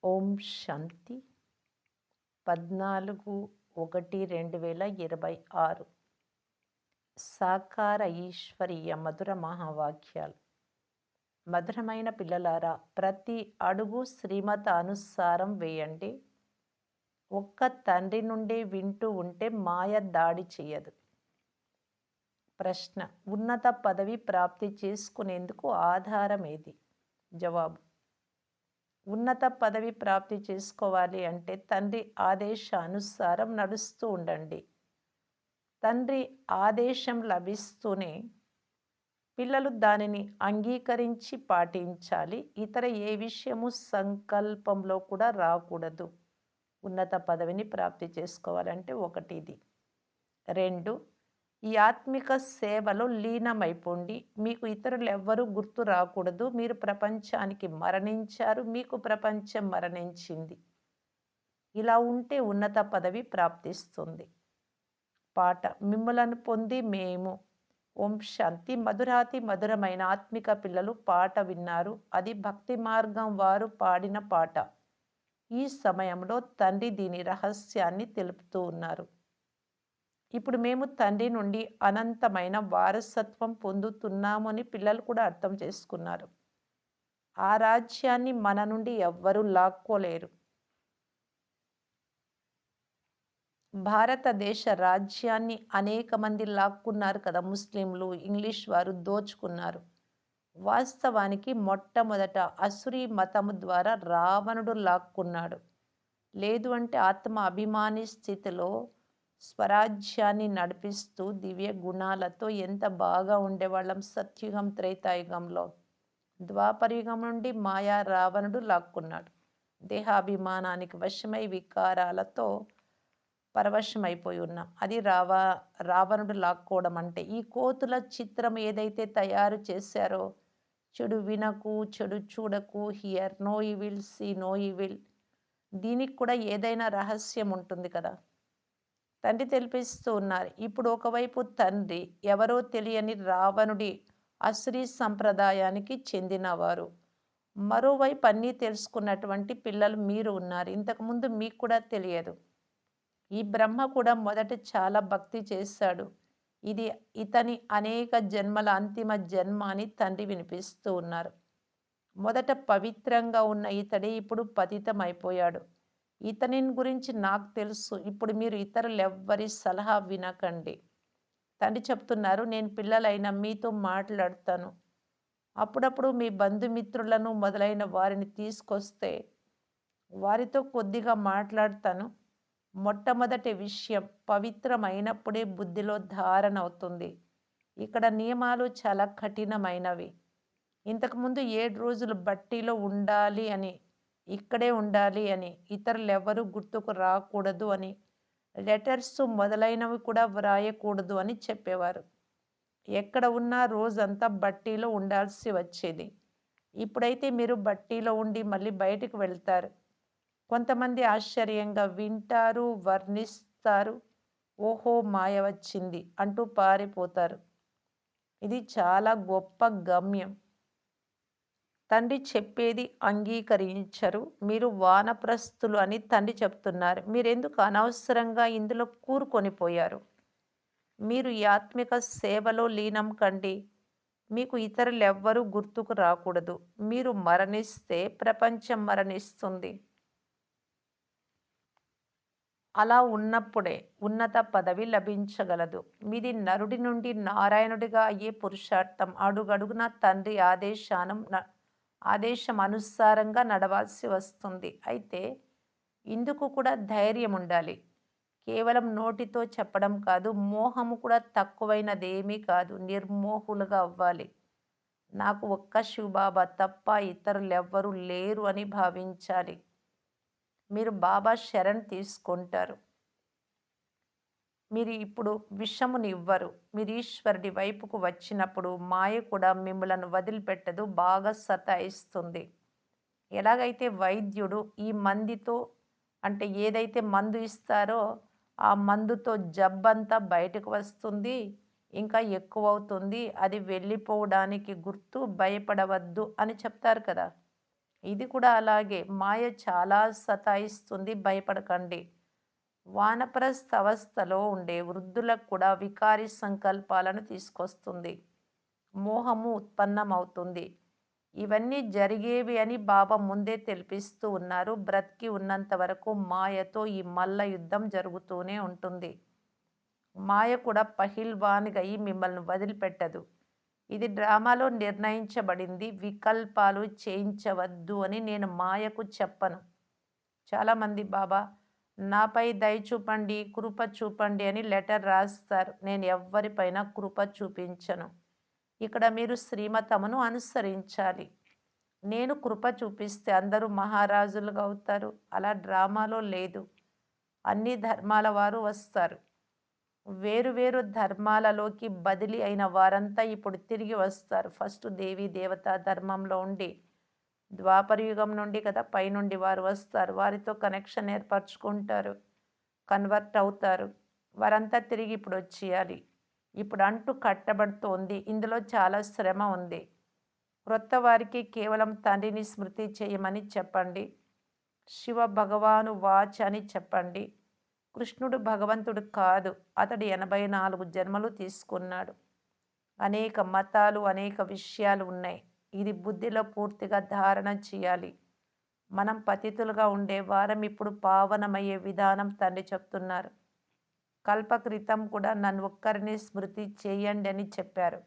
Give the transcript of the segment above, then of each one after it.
ఓం శాంతి 14/1/2026 సాకార ఈశ్వరీయ మధుర మహావాక్యాలు. మధురమైన పిల్లలారా, ప్రతి అడుగు శ్రీమతానుసారం వేయండి. ఒక్క తండ్రి నుండి వింటూ ఉంటే మాయ దాడి చేయదు. ప్రశ్న: ఉన్నత పదవి ప్రాప్తి చేసుకునేందుకు ఆధారం ఏది? జవాబు: ఉన్నత పదవి ప్రాప్తి చేసుకోవాలి అంటే తండ్రి ఆదేశానుసారం నడుస్తూ ఉండండి. తండ్రి ఆదేశం లభిస్తూనే పిల్లలు దానిని అంగీకరించి పాటించాలి. ఇతర ఏ విషయము సంకల్పంలో కూడా రాకూడదు. ఉన్నత పదవిని ప్రాప్తి చేసుకోవాలంటే ఒకటి ఇది. 2, ఈ ఆత్మిక సేవలో లీనమైపోండి. మీకు ఇతరులు ఎవ్వరూ గుర్తు రాకూడదు. మీరు ప్రపంచానికి మరణించారు, మీకు ప్రపంచం మరణించింది. ఇలా ఉంటే ఉన్నత పదవి ప్రాప్తిస్తుంది. పాట: మిమ్ములను పొంది మేము. ఓం శాంతి. మధురాతి మధురమైన ఆత్మిక పిల్లలు పాట విన్నారు. అది భక్తి మార్గం వారు పాడిన పాట. ఈ సమయంలో తండ్రి దీని రహస్యాన్ని తెలుపుతూ ఉన్నారు. ఇప్పుడు మేము తండ్రి నుండి అనంతమైన వారసత్వం పొందుతున్నామని పిల్లలు కూడా అర్థం చేసుకున్నారు. ఆ రాజ్యాన్ని మన నుండి ఎవ్వరూ లాక్కోలేరు. భారతదేశ రాజ్యాన్ని అనేక మంది లాక్కున్నారు కదా. ముస్లింలు, ఇంగ్లీష్ వారు దోచుకున్నారు. వాస్తవానికి మొట్టమొదట అసురీ మతము ద్వారా రావణుడు లాక్కున్నాడు. లేదు అంటే ఆత్మ అభిమాని స్థితిలో స్వరాజ్యాన్ని నడిపిస్తూ దివ్య గుణాలతో ఎంత బాగా ఉండేవాళ్ళం సత్యుగం, త్రేతాయుగంలో. ద్వాపరయుగం నుండి మాయా రావణుడు లాక్కున్నాడు. దేహాభిమానానికి వశమై వికారాలతో పరవశమైపోయి ఉన్నాం. అది రావణుడు లాక్కోవడం అంటే. ఈ కోతుల చిత్రం ఏదైతే తయారు చేశారో, చెడు వినకు, చెడు చూడకు, hear no evil, see no evil, దీనికి కూడా ఏదైనా రహస్యం ఉంటుంది కదా. తండ్రి తెలిపిస్తూ ఉన్నారు. ఇప్పుడు ఒకవైపు తండ్రి ఎవరో తెలియని రావణుడి అసురీ సంప్రదాయానికి చెందినవారు, మరోవైపు అన్నీ తెలుసుకున్నటువంటి పిల్లలు మీరు ఉన్నారు. ఇంతకుముందు మీకు కూడా తెలియదు. ఈ బ్రహ్మ కూడా మొదట చాలా భక్తి చేశాడు. ఇది ఇతని అనేక జన్మల అంతిమ జన్మ అని తండ్రి వినిపిస్తూ ఉన్నారు. మొదట పవిత్రంగా ఉన్న ఇతడే ఇప్పుడు పతితం అయిపోయాడు. ఇతని గురించి నాకు తెలుసు. ఇప్పుడు మీరు ఇతరులెవ్వరి సలహా వినకండి. తండ్రి చెప్తున్నారు, నేను పిల్లలైన మీతో మాట్లాడతాను. అప్పుడప్పుడు మీ బంధుమిత్రులను మొదలైన వారిని తీసుకొస్తే వారితో కొద్దిగా మాట్లాడతాను. మొట్టమొదటి విషయం, పవిత్రమైనప్పుడే బుద్ధిలో ధారణ అవుతుంది. ఇక్కడ నియమాలు చాలా కఠినమైనవి. ఇంతకుముందు 7 రోజులు బట్టీలో ఉండాలి అని, ఇక్కడే ఉండాలి అని, ఇతరులెవరూ గుర్తుకు రాకూడదు అని, లెటర్స్ మొదలైనవి కూడా వ్రాయకూడదు అని చెప్పేవారు. ఎక్కడ ఉన్నా రోజంతా బట్టీలో ఉండాల్సి వచ్చేది. ఇప్పుడైతే మీరు బట్టీలో ఉండి మళ్ళీ బయటకు వెళ్తారు. కొంతమంది ఆశ్చర్యంగా వింటారు, వర్ణిస్తారు, ఓహో మాయ వచ్చింది అంటూ పారిపోతారు. ఇది చాలా గొప్ప గమ్యం. తండ్రి చెప్పేది అంగీకరించరు. మీరు వానప్రస్థులు అని తండ్రి చెప్తున్నారు. మీరెందుకు అనవసరంగా ఇందులో కూరుకొని పోయారు? మీరు ఈ ఆత్మిక సేవలో లీనం కండి. మీకు ఇతరులెవ్వరూ గుర్తుకు రాకూడదు. మీరు మరణిస్తే ప్రపంచం మరణిస్తుంది. అలా ఉన్నప్పుడే ఉన్నత పదవి లభించగలదు. మీది నరుడి నుండి నారాయణుడిగా అయ్యే పురుషార్థం. అడుగడుగునా తండ్రి ఆదేశం అనుసారంగా నడవాల్సి వస్తుంది. అయితే ఇందుకు కూడా ధైర్యం ఉండాలి. కేవలం నోటితో చెప్పడం కాదు, మోహము కూడా తక్కువైనదేమీ కాదు. నిర్మోహులుగా అవ్వాలి. నాకు ఒక్క శివబాబా తప్ప ఇతరులెవ్వరూ లేరు అని భావించాలి. మీరు బాబా శరణ్ తీసుకుంటారు. మీరు ఇప్పుడు విషమునివ్వరు. మీరు ఈశ్వరుడి వైపుకు వచ్చినప్పుడు మాయ కూడా మిమ్మలను వదిలిపెట్టదు, బాగా సతాయిస్తుంది. ఎలాగైతే వైద్యుడు ఈ మందుతో అంటే ఏదైతే మందు ఇస్తారో ఆ మందుతో జబ్బంతా బయటకు వస్తుంది, ఇంకా ఎక్కువవుతుంది, అది వెళ్ళిపోవడానికి గుర్తు, భయపడవద్దు అని చెప్తారు కదా. ఇది కూడా అలాగే. మాయ చాలా సతాయిస్తుంది, భయపడకండి. వానప్రస్థ అవస్థలో ఉండే వృద్ధులకు కూడా వికారి సంకల్పాలను తీసుకొస్తుంది. మోహము ఉత్పన్నమవుతుంది. ఇవన్నీ జరిగేవి అని బాబా ముందే తెలిపిస్తూ ఉన్నారు. బ్రతికి ఉన్నంత వరకు మాయతో ఈ మల్ల యుద్ధం జరుగుతూనే ఉంటుంది. మాయ కూడా పహిల్వాన్‌గా అయి మిమ్మల్ని వదిలిపెట్టదు. ఇది డ్రామాలో నిర్ణయించబడింది. వికల్పాలు చేయించవద్దు అని నేను మాయకు చెప్పను. చాలామంది బాబా నాపై దయ చూపండి, కృప చూపండి అని లెటర్ రాస్తారు. నేను ఎవ్వరిపైన కృప చూపించను. ఇక్కడ మీరు శ్రీమతమును అనుసరించాలి. నేను కృప చూపిస్తే అందరూ మహారాజులుగా అవుతారు. అలా డ్రామాలో లేదు. అన్ని ధర్మాల వారు వస్తారు. వేరు వేరు ధర్మాలలోకి బదిలీ అయిన వారంతా ఇప్పుడు తిరిగి వస్తారు. ఫస్ట్ దేవీ దేవతా ధర్మంలో ఉండి ద్వాపర యుగం నుండి కదా పైనుండి వారు వస్తారు. వారితో కనెక్షన్ ఏర్పరచుకుంటారు. కన్వర్ట్ అవుతారు. వారంతా తిరిగి ఇప్పుడు వచ్చేయాలి. ఇప్పుడు అంటు కట్టబడుతోంది. ఇందులో చాలా శ్రమ ఉంది. క్రొత్త వారికి కేవలం తండ్రిని స్మృతి చేయమని చెప్పండి. శివ భగవాను వాచ్ అని చెప్పండి. కృష్ణుడు భగవంతుడు కాదు. అతడు 84 జన్మలు తీసుకున్నాడు. అనేక మతాలు, అనేక విషయాలు ఉన్నాయి. ఇది బుద్ధిలో పూర్తిగా ధారణ చేయాలి. మనం పతితులుగా ఉండే వారం ఇప్పుడు పావనమయ్యే విధానం తండ్రి చెప్తున్నారు. కల్పకృతం కూడా నన్ను ఒక్కరిని స్మృతి చేయండి అని చెప్పారు.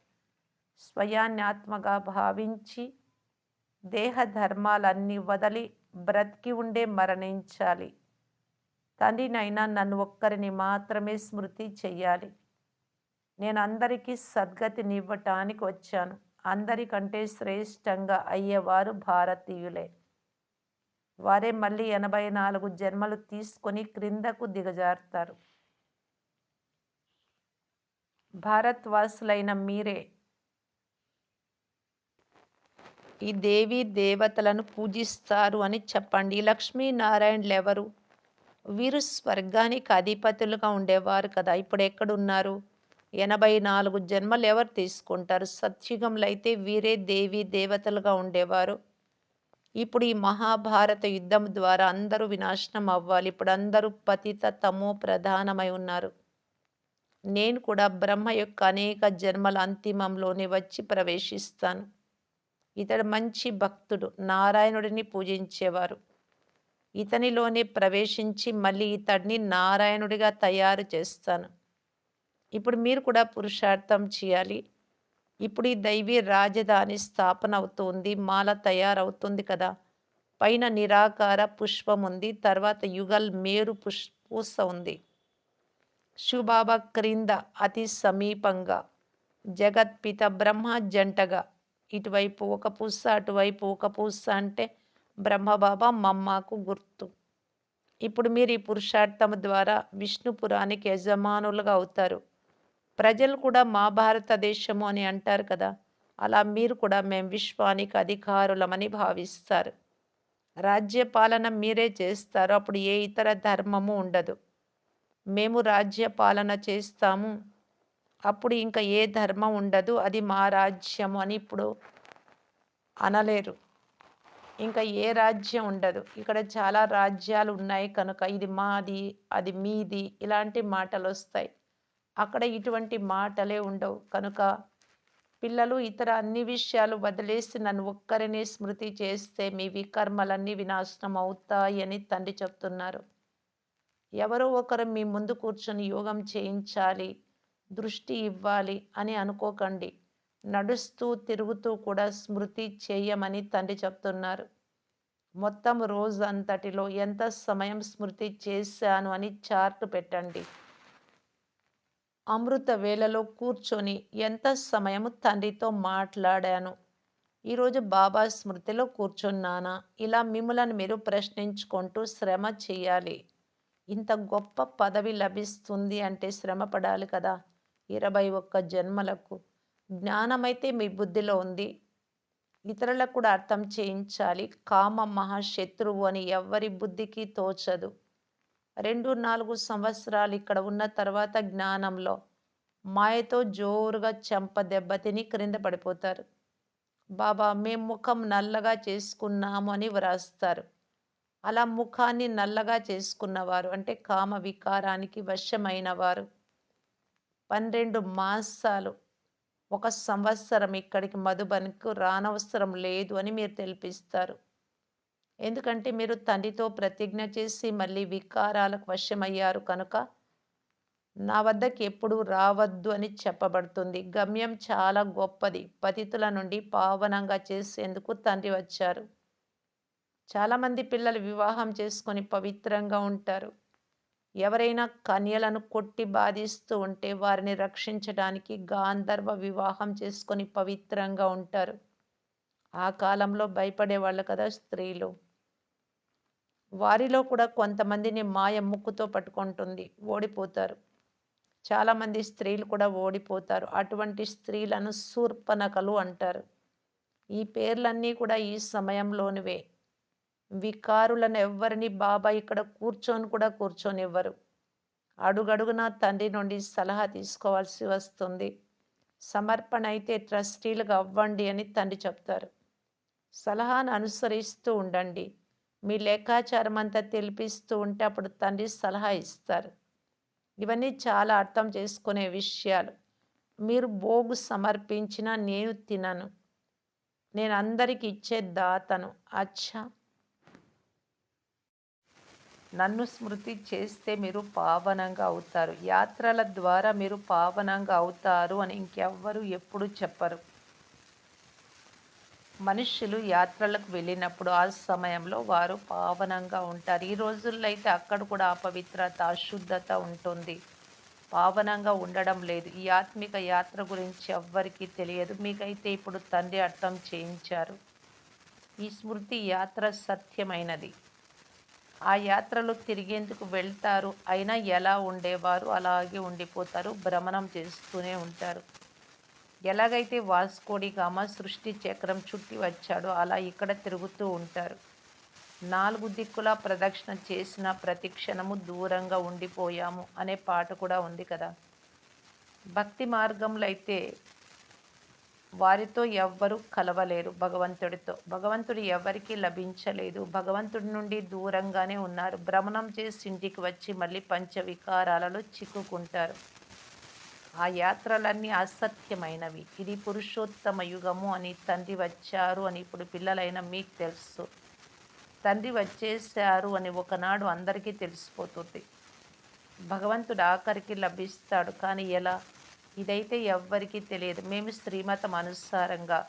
స్వయాన్ని ఆత్మగా భావించి దేహ ధర్మాలన్నీ వదలి బ్రతికి ఉండే మరణించాలి. తండ్రినైనా నన్ను ఒక్కరిని మాత్రమే స్మృతి చెయ్యాలి. నేను అందరికీ సద్గతినివ్వటానికి వచ్చాను. అందరికంటే శ్రేష్టంగా అయ్యేవారు భారతీయులే. వారే మళ్ళీ 84 జన్మలు తీసుకొని క్రిందకు దిగజారుతారు. భారత్వాసులైన మీరే ఈ దేవీ దేవతలను పూజిస్తారు అని చెప్పండి. ఈ లక్ష్మీనారాయణులెవరు? వీరు స్వర్గానికి అధిపతులుగా ఉండేవారు కదా! ఇప్పుడు ఎక్కడున్నారు? 84 జన్మలు ఎవరు తీసుకుంటారు? సత్యుగంలో అయితే వీరే దేవీ దేవతలుగా ఉండేవారు. ఇప్పుడు ఈ మహాభారత యుద్ధం ద్వారా అందరూ వినాశనం అవ్వాలి. ఇప్పుడు అందరూ పతిత తమో ప్రధానమై ఉన్నారు. నేను కూడా బ్రహ్మ యొక్క అనేక జన్మల అంతిమంలోనే వచ్చి ప్రవేశిస్తాను. ఇతడు మంచి భక్తుడు, నారాయణుడిని పూజించేవారు. ఇతనిలోనే ప్రవేశించి మళ్ళీ ఇతడిని నారాయణుడిగా తయారు చేస్తాను. ఇప్పుడు మీరు కూడా పురుషార్థం చేయాలి. ఇప్పుడు ఈ దైవీ రాజధాని స్థాపన అవుతుంది. మాల తయారవుతుంది కదా! పైన నిరాకార పుష్పం ఉంది. తర్వాత యుగల్ మేరు పూస ఉంది. శివబాబా క్రింద అతి సమీపంగా జగత్పిత బ్రహ్మ జంటగా ఇటువైపు ఒక పూస, అటువైపు ఒక పూస అంటే బ్రహ్మబాబా మమ్మాకు గుర్తు. ఇప్పుడు మీరు ఈ పురుషార్థం ద్వారా విష్ణుపురానికి యజమానులుగా అవుతారు. ప్రజలు కూడా మా భారతదేశము అని అంటారు కదా! అలా మీరు కూడా మేము విశ్వానికి అధికారులమని భావిస్తారు. రాజ్యపాలన మీరే చేస్తారు. అప్పుడు ఏ ఇతర ధర్మము ఉండదు. మేము రాజ్యపాలన చేస్తాము. అప్పుడు ఇంకా ఏ ధర్మం ఉండదు. అది మా రాజ్యము అని ఇప్పుడు అనలేరు. ఇంకా ఏ రాజ్యం ఉండదు. ఇక్కడ చాలా రాజ్యాలు ఉన్నాయి కనుక ఇది మాది, అది మీది ఇలాంటి మాటలొస్తాయి. అక్కడ ఇటువంటి మాటలే ఉండవు. కనుక పిల్లలు ఇతర అన్ని విషయాలు వదిలేసి నన్ను ఒక్కరినే స్మృతి చేస్తే మీ వికర్మలన్నీ వినాశనం అవుతాయి అని తండ్రి చెప్తున్నారు. ఎవరో ఒకరు మీ ముందు కూర్చొని యోగం చేయించాలి, దృష్టి ఇవ్వాలి అని అనుకోకండి. నడుస్తూ, తిరుగుతూ కూడా స్మృతి చేయమని తండ్రి చెప్తున్నారు. మొత్తం రోజంతటిలో ఎంత సమయం స్మృతి చేశాను అని చార్ట్ పెట్టండి. అమృత వేళలో కూర్చొని ఎంత సమయము తండ్రితో మాట్లాడాను. ఈరోజు బాబా స్మృతిలో కూర్చున్నానా? ఇలా మిమ్మలను మీరు ప్రశ్నించుకుంటూ శ్రమ చేయాలి. ఇంత గొప్ప పదవి లభిస్తుంది అంటే శ్రమ పడాలి కదా! 21 జన్మలకు. జ్ఞానమైతే మీ బుద్ధిలో ఉంది. ఇతరులకు కూడా అర్థం చేయించాలి. కామ మహాశత్రువు అని ఎవ్వరి బుద్ధికి తోచదు. 2, 4 సంవత్సరాలు ఇక్కడ ఉన్న తర్వాత జ్ఞానంలో మాయతో జోరుగా చెంప దెబ్బతిని క్రింద పడిపోతారు. బాబా మేము ముఖం నల్లగా చేసుకున్నాము అని వ్రాస్తారు. అలా ముఖాన్ని నల్లగా చేసుకున్నవారు అంటే కామ వికారానికి వశమైన వారు 12 మాసాలు, ఒక సంవత్సరం ఇక్కడికి మధుబన్‌కు రానవసరం లేదు అని మీరు తెలిపిస్తారు. ఎందుకంటే మీరు తండ్రితో ప్రతిజ్ఞ చేసి మళ్ళీ వికారాలకు వశమయ్యారు కనుక నా వద్దకి ఎప్పుడూ రావద్దు అని చెప్పబడుతుంది. గమ్యం చాలా గొప్పది. పతితుల నుండి పావనంగా చేసేందుకు తండ్రి వచ్చారు. చాలామంది పిల్లలు వివాహం చేసుకొని పవిత్రంగా ఉంటారు. ఎవరైనా కన్యలను కొట్టి బాధిస్తూ ఉంటే వారిని రక్షించడానికి గాంధర్వ వివాహం చేసుకొని పవిత్రంగా ఉంటారు. ఆ కాలంలో భయపడేవాళ్ళు కదా స్త్రీలు. వారిలో కూడా కొంతమందిని మాయ ముక్కుతో పట్టుకుంటుంది. ఓడిపోతారు. చాలామంది స్త్రీలు కూడా ఓడిపోతారు. అటువంటి స్త్రీలను శూర్పణఖలు అంటారు. ఈ పేర్లన్నీ కూడా ఈ సమయంలోనివే. వికారులను ఎవ్వరిని బాబా ఇక్కడ కూర్చొని కూడా కూర్చొనివ్వరు. అడుగడుగునా తండ్రి నుండి సలహా తీసుకోవాల్సి వస్తుంది. సమర్పణ అయితే ట్రస్టీలుగా అవ్వండి అని తండ్రి చెప్తారు. సలహాను అనుసరిస్తూ ఉండండి. మీ లెక్కాచారం అంతా తెలిపిస్తూ ఉంటే అప్పుడు తండ్రి సలహా ఇస్తారు. ఇవన్నీ చాలా అర్థం చేసుకునే విషయాలు. మీరు భోగు సమర్పించినా నేను తినను. నేను అందరికి ఇచ్చే దాతను. అచ్చా! నన్ను స్మృతి చేస్తే మీరు పావనంగా అవుతారు. యాత్రల ద్వారా మీరు పావనంగా అవుతారు అని ఇంకెవ్వరు ఎప్పుడు చెప్పరు. మనుష్యులు యాత్రలకు వెళ్ళినప్పుడు ఆ సమయంలో వారు పావనంగా ఉంటారు. ఈ రోజుల్లో అయితే అక్కడ కూడా అపవిత్రత, అశుద్ధత ఉంటుంది. పావనంగా ఉండడం లేదు. ఈ ఆత్మిక యాత్ర గురించి ఎవ్వరికీ తెలియదు. మీకైతే ఇప్పుడు తండ్రి అర్థం చేయించారు. ఈ స్మృతి యాత్ర సత్యమైనది. ఆ యాత్రలో తిరిగేందుకు వెళ్తారు. అయినా ఎలా ఉండేవారు అలాగే ఉండిపోతారు. భ్రమణం చేస్తూనే ఉంటారు. ఎలాగైతే వాస్కోడి గామా సృష్టి చక్రం చుట్టి వచ్చాడో అలా ఇక్కడ తిరుగుతూ ఉంటారు. 4 దిక్కులా ప్రదక్షిణ చేసిన ప్రతి క్షణము దూరంగా ఉండిపోయాము అనే పాట కూడా ఉంది కదా! భక్తి మార్గంలో అయితే వారితో ఎవ్వరూ కలవలేరు భగవంతుడితో. భగవంతుడు ఎవరికీ లభించలేదు. భగవంతుడి నుండి దూరంగానే ఉన్నారు. భ్రమణం చేసి ఇంటికి వచ్చి మళ్ళీ పంచవికారాలలో చిక్కుకుంటారు. ఆ యాత్రలన్నీ అసత్యమైనవి. ఇది పురుషోత్తమ యుగము అని తండ్రి వచ్చారు అని ఇప్పుడు పిల్లలైన మీకు తెలుసు. తండ్రి వచ్చేసారు అని ఒకనాడు అందరికీ తెలిసిపోతుంది. భగవంతుడు ఆఖరికి లభిస్తాడు. కానీ ఎలా? ఇదైతే ఎవ్వరికీ తెలియదు. మేము శ్రీమతం అనుసారంగా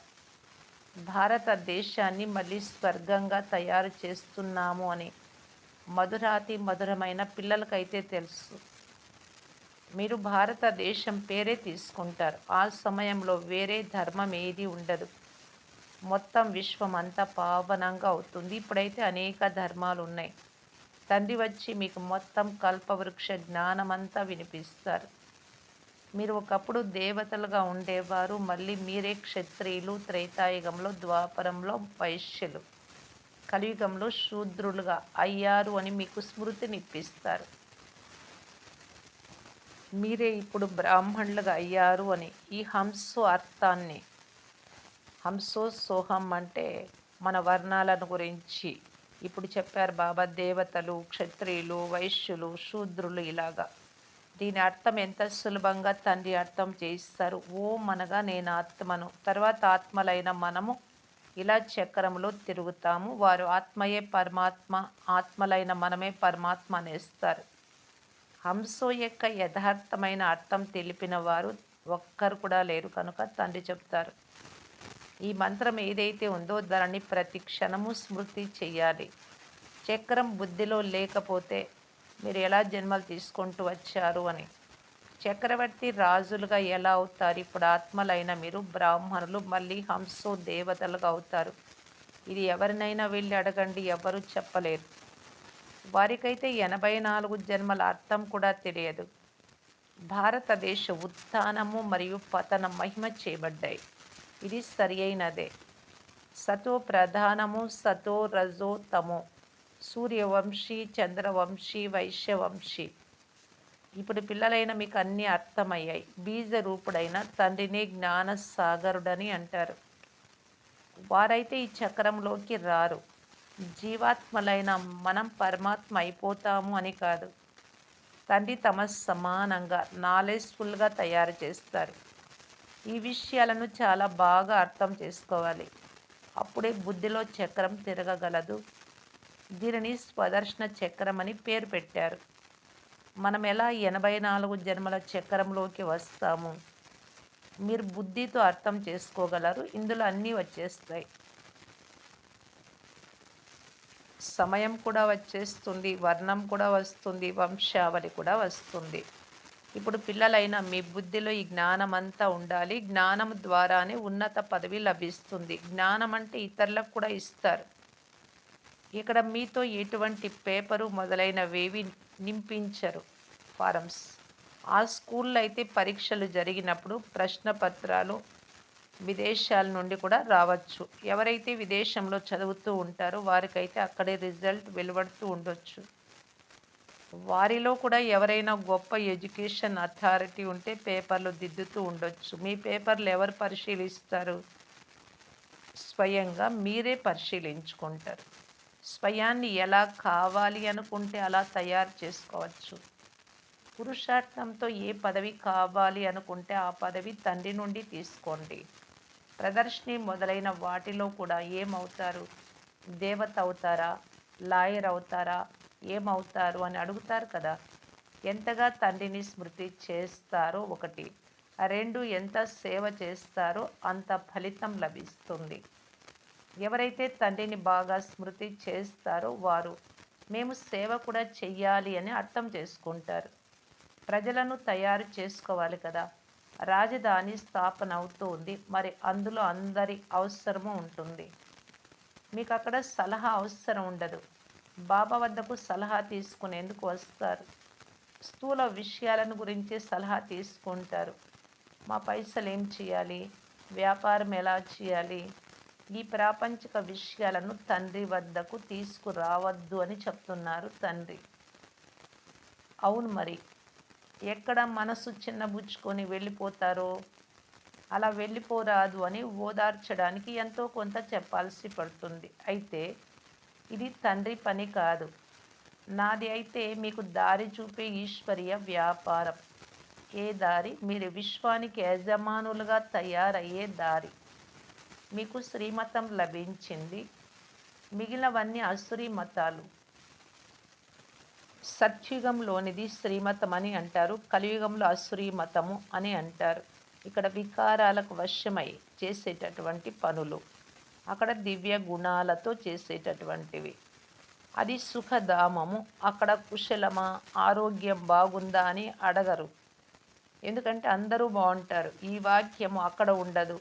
భారతదేశాన్ని మళ్ళీ స్వర్గంగా తయారు చేస్తున్నాము అని మధురాతి మధురమైన పిల్లలకైతే తెలుసు. మీరు భారతదేశం పేరే తీసుకుంటారు. ఆ సమయంలో వేరే ధర్మం ఏది ఉండదు. మొత్తం విశ్వం అంతా పావనంగా అవుతుంది. ఇప్పుడైతే అనేక ధర్మాలు ఉన్నాయి. తండ్రి వచ్చి మీకు మొత్తం కల్పవృక్ష జ్ఞానమంతా వినిపిస్తారు. మీరు ఒకప్పుడు దేవతలుగా ఉండేవారు. మళ్ళీ మీరే క్షత్రియులు, త్రేతాయుగంలో, ద్వాపరంలో వైశ్యులు, కలియుగంలో శూద్రులుగా అయ్యారు అని మీకు స్మృతినిప్పిస్తారు. మీరే ఇప్పుడు బ్రాహ్మణులుగా అయ్యారు అని ఈ హంసో అర్థాన్ని, హంసో సోహం అంటే మన వర్ణాలను గురించి ఇప్పుడు చెప్పారు బాబా. దేవతలు, క్షత్రియులు, వైశ్యులు, శూద్రులు ఇలాగా. దీని అర్థం ఎంత సులభంగా తండ్రి అర్థం చేయిస్తారు. ఓం అనగా నేను ఆత్మను, తర్వాత ఆత్మలైన మనము ఇలా చక్రంలో తిరుగుతాము. వారు ఆత్మయే పరమాత్మ, ఆత్మలైన మనమే పరమాత్మ అనేస్తారు. హంసో యొక్క యథార్థమైన అర్థం తెలిపిన వారు ఒక్కరు కూడా లేరు కనుక తండ్రి చెప్తారు. ఈ మంత్రం ఏదైతే ఉందో దానిని ప్రతి క్షణము స్మృతి చెయ్యాలి. చక్రం బుద్ధిలో లేకపోతే మీరు ఎలా జన్మలు తీసుకుంటూ వచ్చారు అని. చక్రవర్తి రాజులుగా ఎలా అవుతారు? ఇప్పుడు ఆత్మలైన మీరు బ్రాహ్మణులు మళ్ళీ హంసో దేవతలుగా అవుతారు. ఇది ఎవరినైనా వెళ్ళి అడగండి, ఎవరు చెప్పలేరు. వారికైతే 84 జన్మల అర్థం కూడా తెలియదు. భారతదేశ ఉత్థానము మరియు పతనం మహిమ చేయబడ్డాయి. ఇది సరి అయినదే. సతో ప్రధానము, సతో రజో తమో, సూర్యవంశీ, చంద్రవంశీ, వైశ్యవంశీ. ఇప్పుడు పిల్లలైన మీకు అన్నీ అర్థమయ్యాయి. బీజ రూపుడైన తండ్రిని జ్ఞాన సాగరుడని అంటారు. వారైతే ఈ చక్రంలోకి రారు. జీవాత్మలైన మనం పరమాత్మ అయిపోతాము అని కాదు. తండ్రి తమ సమానంగా నాలెడ్జ్‌ఫుల్‌గా తయారు చేస్తారు. ఈ విషయాలను చాలా బాగా అర్థం చేసుకోవాలి. అప్పుడే బుద్ధిలో చక్రం తిరగగలదు. దీనిని స్వదర్శన చక్రం అని పేరు పెట్టారు. మనం ఎలా 84 జన్మల చక్రంలోకి వస్తాము. మీరు బుద్ధితో అర్థం చేసుకోగలరు. ఇందులో అన్నీ వచ్చేస్తాయి. సమయం కూడా వచ్చేస్తుంది. వర్ణం కూడా వస్తుంది. వంశావళి కూడా వస్తుంది. ఇప్పుడు పిల్లలైన మీ బుద్ధిలో ఈ జ్ఞానమంతా ఉండాలి. జ్ఞానం ద్వారానే ఉన్నత పదవి లభిస్తుంది. జ్ఞానం అంటే ఇతరులకు కూడా ఇస్తారు. ఇక్కడ మీతో ఎటువంటి పేపరు మొదలైనవేవి నింపించరు ఫారమ్స్. ఆ స్కూల్లో అయితే పరీక్షలు జరిగినప్పుడు ప్రశ్న పత్రాలు విదేశాల నుండి కూడా రావచ్చు. ఎవరైతే విదేశంలో చదువుతూ ఉంటారో వారికైతే అక్కడే రిజల్ట్ వెలువడుతూ ఉండొచ్చు. వారిలో కూడా ఎవరైనా గొప్ప ఎడ్యుకేషన్ అథారిటీ ఉంటే పేపర్లు దిద్దుతూ ఉండొచ్చు. మీ పేపర్లు ఎవరు పరిశీలిస్తారు? స్వయంగా మీరే పరిశీలించుకుంటారు. స్వయాన్ని ఎలా కావాలి అనుకుంటే అలా తయారు చేసుకోవచ్చు. పురుషార్థంతో ఏ పదవి కావాలి అనుకుంటే ఆ పదవి తండ్రి నుండి తీసుకోండి. ప్రదర్శిని మొదలైన వాటిలో కూడా ఏమవుతారు? దేవత అవుతారా? లాయర్ అవుతారా? ఏమవుతారు అని అడుగుతారు కదా! ఎంతగా తండ్రిని స్మృతి చేస్తారో ఒకటి. 2 ఎంత సేవ చేస్తారో అంత ఫలితం లభిస్తుంది. ఎవరైతే తండ్రిని బాగా స్మృతి చేస్తారో వారు మేము సేవ కూడా చెయ్యాలి అని అర్థం చేసుకుంటారు. ప్రజలను తయారు చేసుకోవాలి కదా! రాజధాని స్థాపన అవుతూ ఉంది. మరి అందులో అందరి అవసరము ఉంటుంది. మీకు అక్కడ సలహా అవసరం ఉండదు. బాబా వద్దకు సలహా తీసుకునేందుకు వస్తారు. స్థూల విషయాలను గురించి సలహా తీసుకుంటారు. మా పైసలు ఏం చేయాలి? వ్యాపారం ఎలా చేయాలి? ఈ ప్రాపంచిక విషయాలను తండ్రి వద్దకు తీసుకురావద్దు అని చెప్తున్నారు తండ్రి. అవును మరి. ఎక్కడ మనసు చిన్నబుచ్చుకొని వెళ్ళిపోతారో అలా వెళ్ళిపోరాదు అని ఓదార్చడానికి ఎంతో కొంత చెప్పాల్సి పడుతుంది. అయితే ఇది తండ్రి పని కాదు. నాది అయితే మీకు దారి చూపే ఈశ్వరీయ వ్యాపారం. ఏ దారి? మీరు విశ్వానికి యజమానులుగా తయారయ్యే దారి. మీకు శ్రీమతం లభించింది. మిగిలినవన్నీ అసురీ మతాలు. సత్యుగంలోనిది శ్రీమతం అని అంటారు. కలియుగంలో అసురీ మతము అని అంటారు. ఇక్కడ వికారాలకు వశమై చేసేటటువంటి పనులు. అక్కడ దివ్య గుణాలతో చేసేటటువంటివి. అది సుఖధామము. అక్కడ కుశలమా, ఆరోగ్యం బాగుందా అని అడగరు. ఎందుకంటే అందరూ బావుంటారు. ఈ వాక్యము అక్కడ ఉండదు.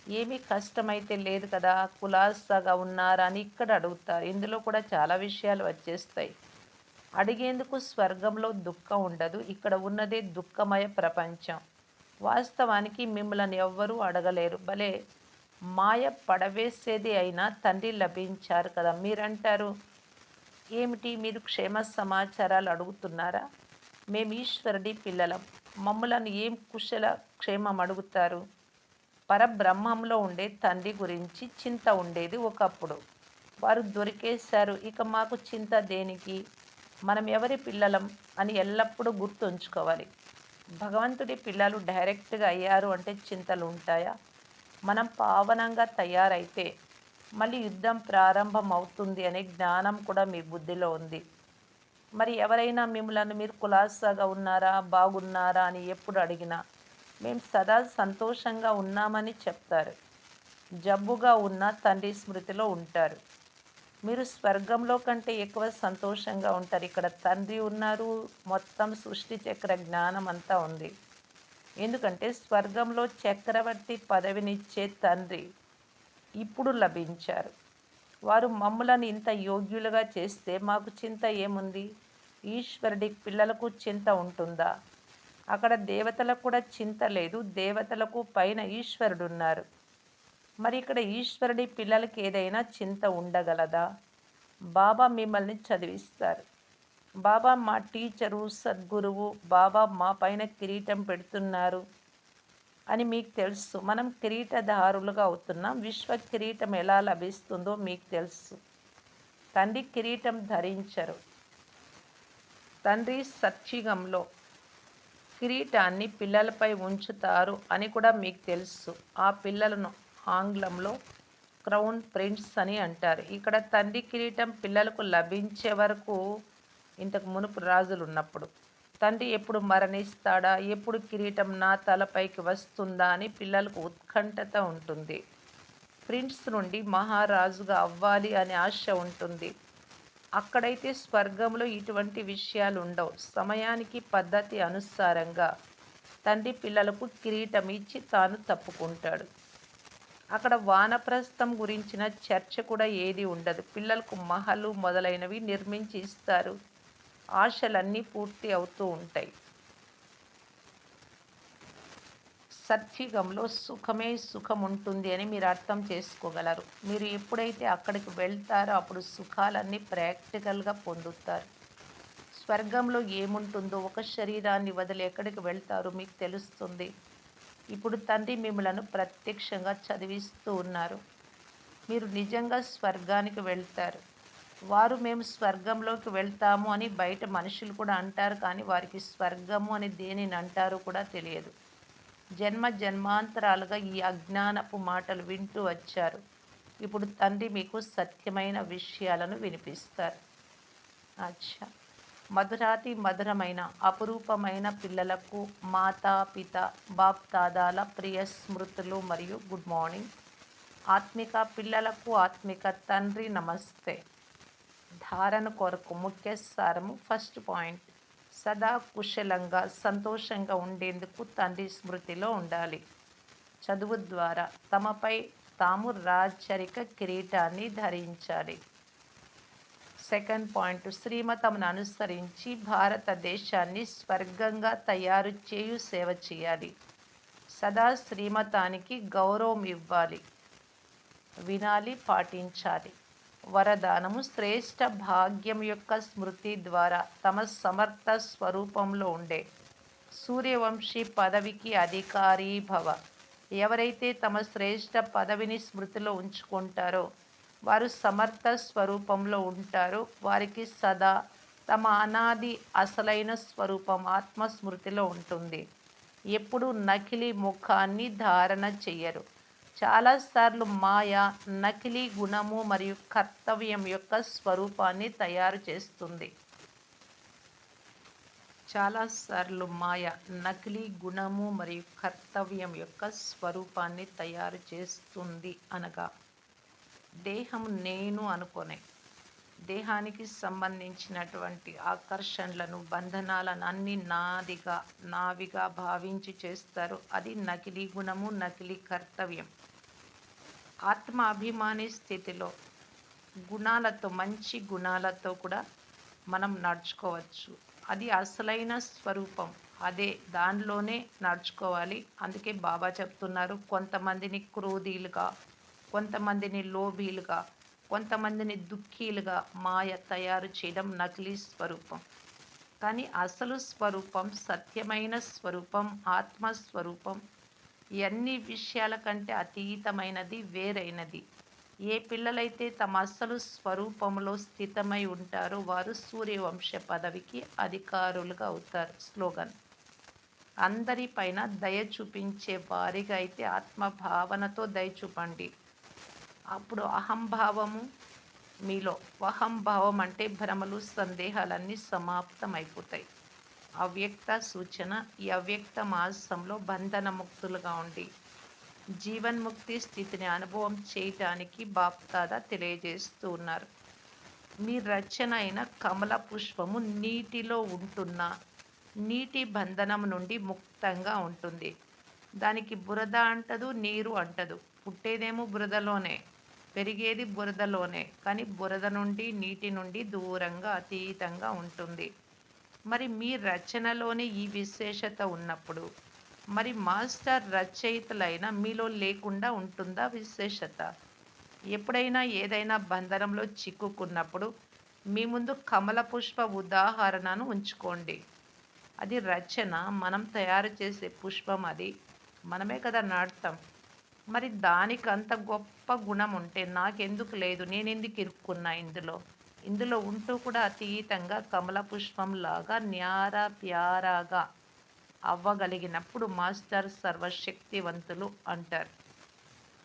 ఏమీ కష్టమైతే లేదు కదా! కులాసాగా ఉన్నారా అని ఇక్కడ అడుగుతారు. ఇందులో కూడా చాలా విషయాలు వచ్చేస్తాయి. అడిగేందుకు స్వర్గంలో దుఃఖం ఉండదు. ఇక్కడ ఉన్నదే దుఃఖమయ ప్రపంచం. వాస్తవానికి మిమ్మల్ని ఎవ్వరూ అడగలేరు. భలే మాయ పడవేసేది అయినా తండ్రి లభించారు కదా! మీరంటారు, ఏమిటి మీరు క్షేమ సమాచారాలు అడుగుతున్నారా? మేము ఈశ్వరుడి పిల్లలం. మమ్ములను ఏం కుశల క్షేమం అడుగుతారు? పరబ్రహ్మంలో ఉండే తండ్రి గురించి చింత ఉండేది ఒకప్పుడు. వారు దొరికేశారు. ఇక మాకు చింత దేనికి? మనం ఎవరి పిల్లలం అని ఎల్లప్పుడూ గుర్తుంచుకోవాలి. భగవంతుడి పిల్లలు డైరెక్ట్‌గా అయ్యారు అంటే చింతలు ఉంటాయా? మనం పావనంగా తయారైతే మళ్ళీ యుద్ధం ప్రారంభం అవుతుంది అనే జ్ఞానం కూడా మీ బుద్ధిలో ఉంది. మరి ఎవరైనా మిమ్మల్ని మీరు కులాసాగా ఉన్నారా? బాగున్నారా? అని ఎప్పుడు అడిగినా, మేము సదా సంతోషంగా ఉన్నామని చెప్తారు. జబ్బుగా ఉన్న తండ్రి స్మృతిలో ఉంటారు. మీరు స్వర్గంలో కంటే ఎక్కువ సంతోషంగా ఉంటారు. ఇక్కడ తండ్రి ఉన్నారు. మొత్తం సృష్టి చక్ర జ్ఞానం అంతా ఉంది. ఎందుకంటే స్వర్గంలో చక్రవర్తి పదవినిచ్చే తండ్రి ఇప్పుడు లభించారు. వారు మమ్ములను ఇంత యోగ్యులుగా చేస్తే మాకు చింత ఏముంది? ఈశ్వరుడి పిల్లలకు చింత ఉంటుందా? అక్కడ దేవతలకు కూడా చింత లేదు. దేవతలకు పైన ఈశ్వరుడున్నారు. మరి ఇక్కడ ఈశ్వరుడి పిల్లలకి ఏదైనా చింత ఉండగలదా? బాబా మిమ్మల్ని చదివిస్తారు. బాబా మా టీచరు, సద్గురువు, బాబా మా పైన కిరీటం పెడుతున్నారు అని మీకు తెలుసు. మనం కిరీటధారులుగా అవుతున్నాం. విశ్వ కిరీటం ఎలా లభిస్తుందో మీకు తెలుసు. తండ్రి కిరీటం ధరించరు. తండ్రి సత్యుగంలో కిరీటాన్ని పిల్లలపై ఉంచుతారు అని కూడా మీకు తెలుసు. ఆ పిల్లలను ఆంగ్లంలో క్రౌన్ ప్రిన్స్ అని అంటారు. ఇక్కడ తండ్రి కిరీటం పిల్లలకు లభించే వరకు, ఇంతకు మునుపు రాజులున్నప్పుడు, తండ్రి ఎప్పుడు మరణిస్తాడా, ఎప్పుడు కిరీటం నా తలపైకి వస్తుందా అని పిల్లలకు ఉత్కంఠత ఉంటుంది. ప్రిన్స్ నుండి మహారాజుగా అవ్వాలి అనే ఆశ ఉంటుంది. అక్కడైతే స్వర్గంలో ఇటువంటి విషయాలు ఉండవు. సమయానికి పద్ధతి అనుసారంగా తండ్రి పిల్లలకు కిరీటం ఇచ్చి తాను తప్పుకుంటాడు. అక్కడ వానప్రస్థం గురించిన చర్చ కూడా ఏది ఉండదు. పిల్లలకు మహలు మొదలైనవి నిర్మించి ఇస్తారు. ఆశలన్నీ పూర్తి అవుతూ ఉంటాయి. సత్యుగంలో సుఖమే సుఖం ఉంటుంది అని మీరు అర్థం చేసుకోగలరు. మీరు ఎప్పుడైతే అక్కడికి వెళ్తారో అప్పుడు సుఖాలన్నీ ప్రాక్టికల్గా పొందుతారు. స్వర్గంలో ఏముంటుందో, ఒక శరీరాన్ని వదిలి ఎక్కడికి వెళ్తారో మీకు తెలుస్తుంది. ఇప్పుడు తండ్రి మిమ్మలను ప్రత్యక్షంగా చదివిస్తూ ఉన్నారు. మీరు నిజంగా స్వర్గానికి వెళ్తారు. వారు మేము స్వర్గంలోకి వెళ్తాము అని బయట మనుషులు కూడా అంటారు, కానీ వారికి స్వర్గము అని దేనిని అంటారో కూడా తెలియదు. జన్మ జన్మాంతరాలుగా ఈ అజ్ఞానపు మాటలు వింటూ వచ్చారు. ఇప్పుడు తండ్రి మీకు సత్యమైన విషయాలను వినిపిస్తారు. అచ్చా, మధురాతి మధురమైన అపురూపమైన పిల్లలకు మాతా పిత బాప్ దాదాల ప్రియ స్మృతులు మరియు గుడ్ మార్నింగ్. ఆత్మిక పిల్లలకు ఆత్మిక తండ్రి నమస్తే. ధారణ కొరకు ముఖ్య సారము. ఫస్ట్ పాయింట్, సదా కుశలంగా సంతోషంగా ఉండేందుకు తండ్రి స్మృతిలో ఉండాలి. చదువు ద్వారా తమపై తాము రాచరిక కిరీటాన్ని ధరించాలి. సెకండ్ పాయింట్, శ్రీమతమును అనుసరించి భారతదేశాన్ని స్వర్గంగా తయారు చేయు సేవ చేయాలి. సదా శ్రీమతానికి గౌరవం ఇవ్వాలి, వినాలి, పాటించాలి. వరదానము, శ్రేష్ఠ భాగ్యం యొక్క స్మృతి ద్వారా తమ సమర్థ స్వరూపంలో ఉండే సూర్యవంశీ పదవికి అధికారీ భవ. ఎవరైతే తమ శ్రేష్ఠ పదవిని స్మృతిలో ఉంచుకుంటారో వారు సమర్థ స్వరూపంలో ఉంటారు. వారికి సదా తమ అనాది అసలైన స్వరూపం ఆత్మస్మృతిలో ఉంటుంది. ఎప్పుడు నకిలీ ముఖాన్ని ధారణ చెయ్యరు. చాలాసార్లు మాయ నకిలీ గుణము మరియు కర్తవ్యం యొక్క స్వరూపాన్ని తయారు చేస్తుంది. చాలాసార్లు మాయ నకిలీ గుణము మరియు కర్తవ్యం యొక్క స్వరూపాన్ని తయారు చేస్తుంది. అనగా దేహం నేను అనుకునే, దేహానికి సంబంధించినటువంటి ఆకర్షణలను, బంధనాలను అన్ని నాదిగా నావిగా భావించి చేస్తారు. అది నకిలీ గుణము, నకిలీ కర్తవ్యం. ఆత్మ అభిమాని స్థితిలో గుణాలతో, మంచి గుణాలతో కూడా మనం నడుచుకోవచ్చు. అది అసలైన స్వరూపం. అదే దానిలోనే నడుచుకోవాలి. అందుకే బాబా చెప్తున్నారు, కొంతమందిని క్రోధీలుగా, కొంతమందిని లోభీలుగా, కొంతమందిని దుఃఖీలుగా మాయ తయారు చేయడం నకిలీ స్వరూపం. కానీ అసలు స్వరూపం, సత్యమైన స్వరూపం, ఆత్మస్వరూపం ఈ అన్ని విషయాల కంటే అతీతమైనది, వేరైనది. ఏ పిల్లలైతే తమ అసలు స్వరూపంలో స్థితమై ఉంటారో వారు సూర్యవంశ పదవికి అధికారులుగా అవుతారు. స్లోగన్, అందరిపైన దయ చూపించే వారిగా అయితే ఆత్మభావనతో దయ చూపండి. అప్పుడు అహంభావము మీలో, అహంభావం అంటే భ్రమలు, సందేహాలన్నీ సమాప్తమైపోతాయి. అవ్యక్త సూచన, ఈ అవ్యక్త మాసంలో బంధన ముక్తులుగా ఉండి జీవన్ముక్తి స్థితిని అనుభవం చేయటానికి బాప్దాదా తెలియజేస్తూ ఉన్నారు. మీ రచన అయిన కమల పుష్పము నీటిలో ఉంటున్న నీటి బంధనం నుండి ముక్తంగా ఉంటుంది. దానికి బురద అంటదు, నీరు అంటదు. పుట్టేదేమో బురదలోనే, పెరిగేది బురదలోనే, కానీ బురద నుండి, నీటి నుండి దూరంగా అతీతంగా ఉంటుంది. మరి మీ రచనలోనే ఈ విశేషత ఉన్నప్పుడు మరి మాస్టర్ రచయితలైన మీలో లేకుండా ఉంటుందా విశేషత? ఎప్పుడైనా ఏదైనా బంధనంలో చిక్కుకున్నప్పుడు మీ ముందు కమల పుష్ప ఉదాహరణను ఉంచుకోండి. అది రచన, మనం తయారు చేసే పుష్పం అది. మనమే కదా నాటుతాం. మరి దానికంత గొప్ప గుణం ఉంటే నాకెందుకు లేదు? నేనెందుకు ఇరుక్కున్నా ఇందులో? ఇందులో ఉంటూ కూడా అతీతంగా కమల పుష్పంలాగా న్యారా ప్యారాగా అవ్వగలిగినప్పుడు మాస్టర్ సర్వశక్తివంతులు అంటారు.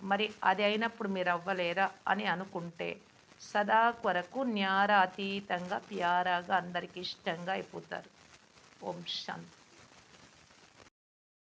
మరి అది అయినప్పుడు మీరవ్వలేరా అని అనుకుంటే, సదా కొరకు న్యార అతీతంగా ప్యారాగా అందరికి ఇష్టంగా అయిపోతారు. ఓం శాంతి.